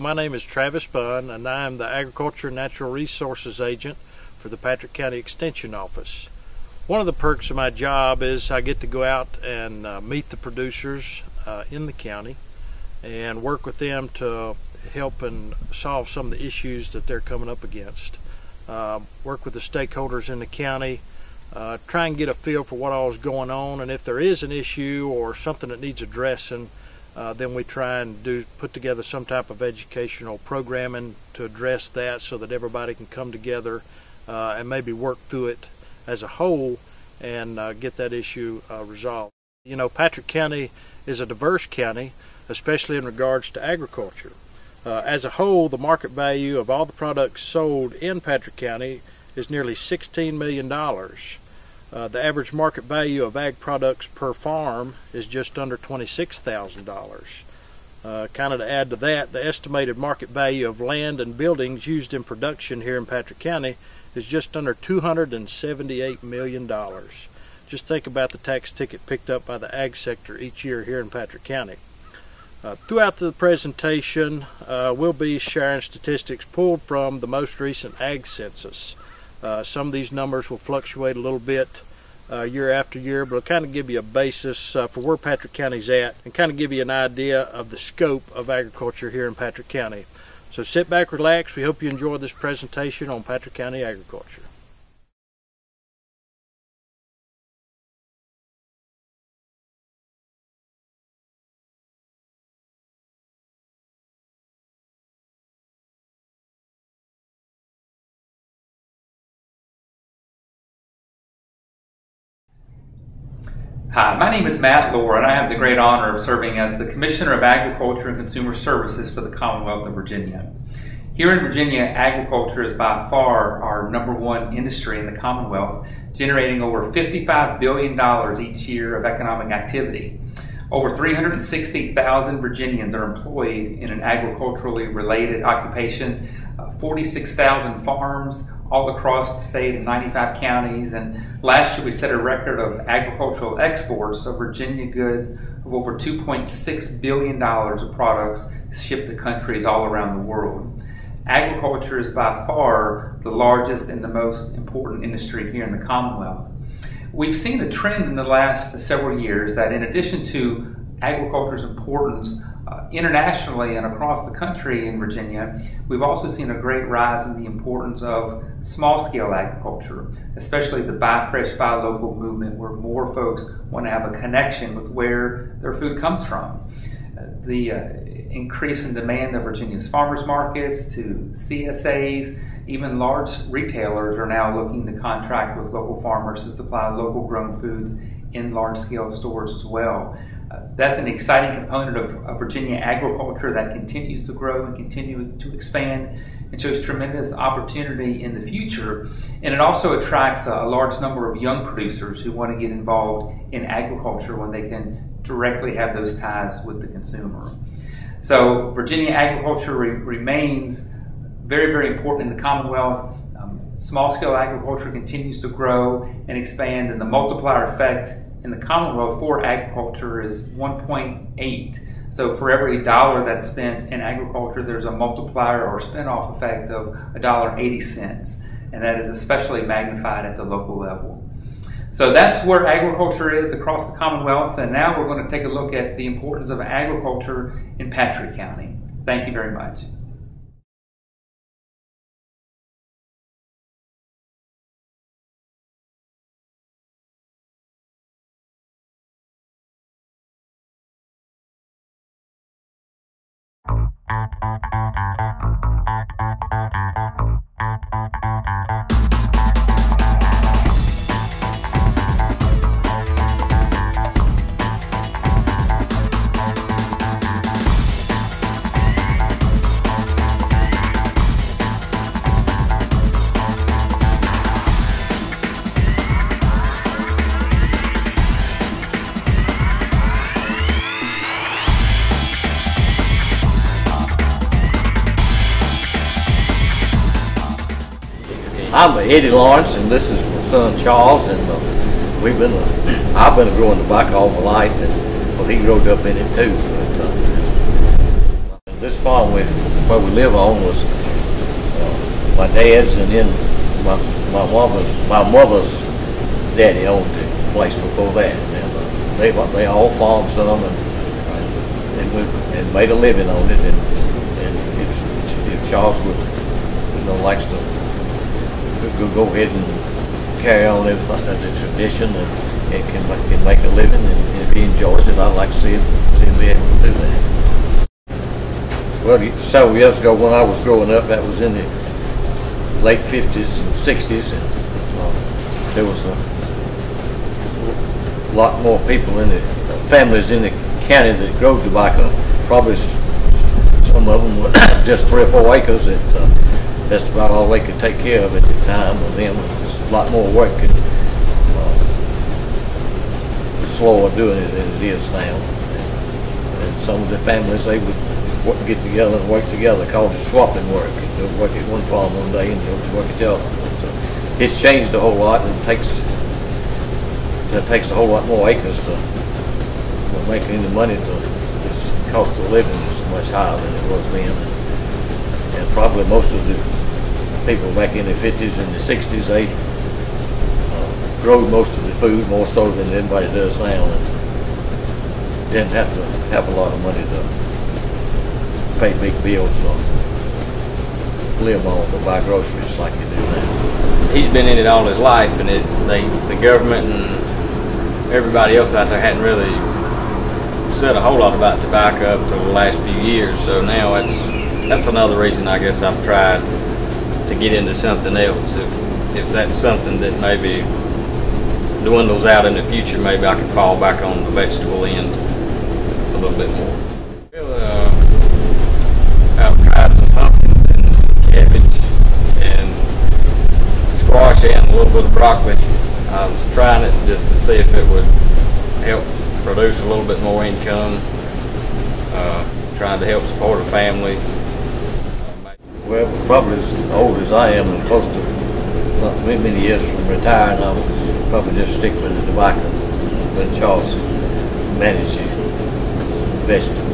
my name is Travis Bunn, and I am the Agriculture and Natural Resources Agent for the Patrick County Extension Office. One of the perks of my job is I get to go out and meet the producers in the county and work with them to help and solve some of the issues that they're coming up against. Work with the stakeholders in the county, try and get a feel for what all is going on, and if there is an issue or something that needs addressing, then we try and put together some type of educational programming to address that so that everybody can come together and maybe work through it as a whole and get that issue resolved. You know, Patrick County is a diverse county, especially in regards to agriculture. As a whole, the market value of all the products sold in Patrick County is nearly $16 million. The average market value of ag products per farm is just under $26,000. Kind of to add to that, the estimated market value of land and buildings used in production here in Patrick County is just under $278 million. Just think about the tax ticket picked up by the ag sector each year here in Patrick County. Throughout the presentation, we'll be sharing statistics pulled from the most recent ag census. Some of these numbers will fluctuate a little bit year after year, but it'll kind of give you a basis for where Patrick County's at and kind of give you an idea of the scope of agriculture here in Patrick County. So sit back, relax. We hope you enjoy this presentation on Patrick County agriculture. Hi, my name is Matt Lohr, and I have the great honor of serving as the Commissioner of Agriculture and Consumer Services for the Commonwealth of Virginia. Here in Virginia, agriculture is by far our #1 industry in the Commonwealth, generating over $55 billion each year of economic activity. Over 360,000 Virginians are employed in an agriculturally related occupation, 46,000 farms all across the state in 95 counties, and last year we set a record of agricultural exports of Virginia goods of over $2.6 billion of products shipped to countries all around the world. Agriculture is by far the largest and the most important industry here in the Commonwealth. We've seen a trend in the last several years that in addition to agriculture's importance internationally and across the country in Virginia, we've also seen a great rise in the importance of small-scale agriculture, especially the buy fresh, buy local movement, where more folks want to have a connection with where their food comes from. The increase in demand of Virginia's farmers markets to CSAs, even large retailers are now looking to contract with local farmers to supply local grown foods in large-scale stores as well. That's an exciting component of Virginia agriculture that continues to grow and continue to expand and shows tremendous opportunity in the future. And it also attracts a large number of young producers who want to get involved in agriculture when they can directly have those ties with the consumer. So Virginia agriculture remains very, very important in the Commonwealth. Small-scale agriculture continues to grow and expand, and the multiplier effect in the Commonwealth for agriculture is 1.8. So for every dollar that's spent in agriculture, there's a multiplier or spin-off effect of $1.80, and that is especially magnified at the local level. So that's where agriculture is across the Commonwealth, and now we're going to take a look at the importance of agriculture in Patrick County. Thank you very much. I'm Eddie Lawrence, and this is my son Charles, and I've been growing tobacco all my life, and well, he grew up in it too. But, This farm where we live on was my dad's, and then my mother's daddy owned the place before that. And they all farmed some and made a living on it. And if Charles would, likes to go ahead and carry on everything as a tradition and can make a living, and if he enjoys it, I'd like to see him be able to do that. Well, several years ago when I was growing up, that was in the late 50s and 60s, and there was a lot more people families in the county that grew tobacco. Probably some of them were just 3 or 4 acres. That's about all they could take care of at the time, and then it was a lot more work and slower doing it than it is now. And some of the families, they would get together and work together, called it swapping work. They'll work at one farm one day and they'll work at the other. It's changed a whole lot, and it takes a whole lot more acres to make any money. The cost of living is much higher than it was then, and probably most of the people back in the 50s and the 60s, they grow most of the food more so than anybody does now, and didn't have to have a lot of money to pay big bills or live on or buy groceries like you do now. He's been in it all his life, and the government and everybody else out there hadn't really said a whole lot about tobacco up until the last few years. So now that's another reason I guess I've tried to get into something else. If that's something that maybe dwindles out in the future, maybe I can fall back on the vegetable end a little bit more. Well, I've tried some pumpkins and some cabbage and squash and a little bit of broccoli. I was trying it just to see if it would help produce a little bit more income, trying to help support a family. Well, probably as old as I am and close to not many years from retiring, I'll probably just stick with the tobacco, let Charles manage the vegetables.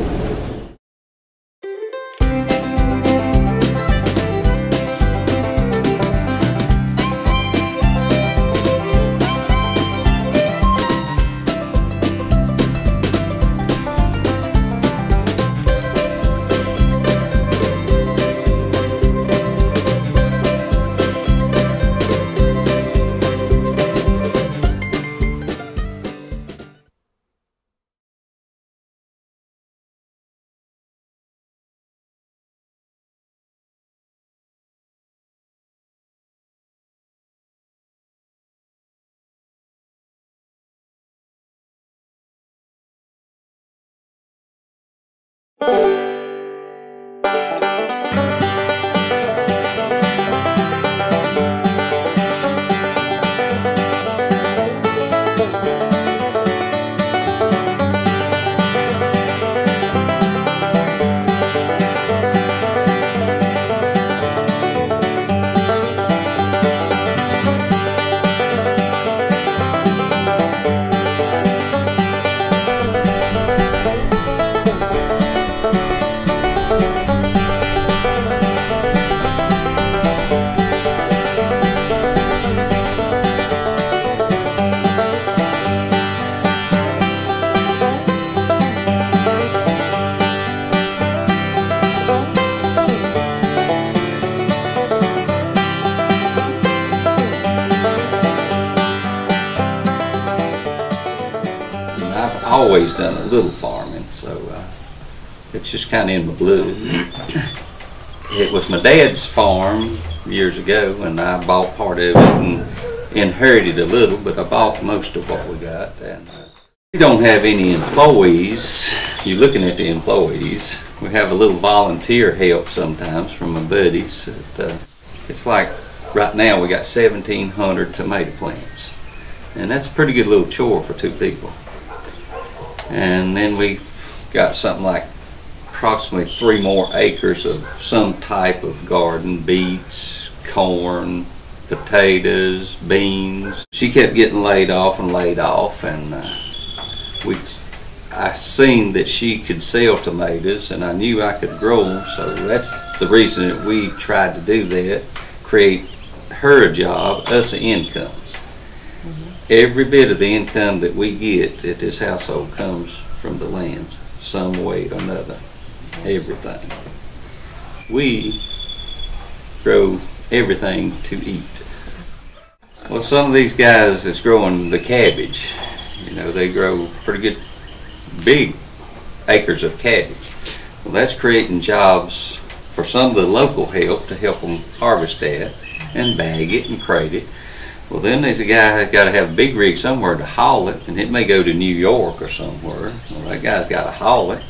Always done a little farming, so it's just kind of in my blood. It was my dad's farm years ago, and I bought part of it and inherited a little, but I bought most of what we got. And we don't have any employees. You're looking at the employees. We have a little volunteer help sometimes from my buddies. It's like right now we got 1,700 tomato plants, and that's a pretty good little chore for 2 people. And then we got something like approximately 3 more acres of some type of garden: beets, corn, potatoes, beans. She kept getting laid off, and I seen that she could sell tomatoes, and I knew I could grow them, so that's the reason that we tried to do that, create her a job, us an income. Every bit of the income that we get at this household comes from the land, some way or another, everything. We grow everything to eat. Well, some of these guys that's growing the cabbage, you know, they grow pretty good, big acres of cabbage. Well, that's creating jobs for some of the local help to help them harvest that and bag it and crate it. Well, then there's a guy that's got to have a big rig somewhere to haul it, and it may go to New York or somewhere. Well, that guy's got to haul it,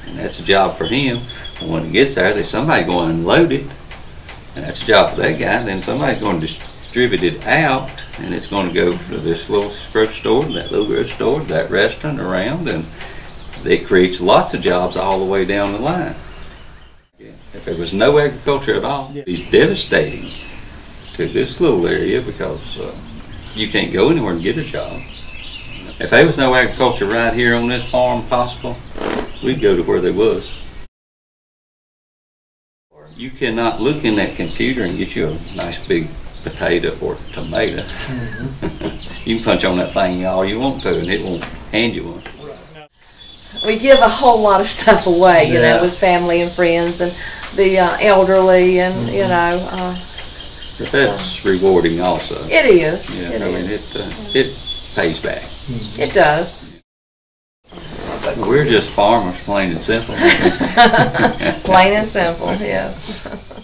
and that's a job for him. And when it gets there, there's somebody going to unload it, and that's a job for that guy. Then somebody's going to distribute it out, and it's going to go to this little grocery store, that little grocery store, that restaurant around, and it creates lots of jobs all the way down the line. If there was no agriculture at all, it'd be devastating to this little area, because you can't go anywhere and get a job. If there was no agriculture right here on this farm possible, we'd go to where there was. You cannot look in that computer and get you a nice big potato or tomato. You can punch on that thing all you want to, and it won't hand you one. We give a whole lot of stuff away, you know, with family and friends and the elderly, and you know. But that's rewarding also. It is. Yeah, it I mean, is. it pays back. It does. We're just farmers, plain and simple. Plain and simple, yes.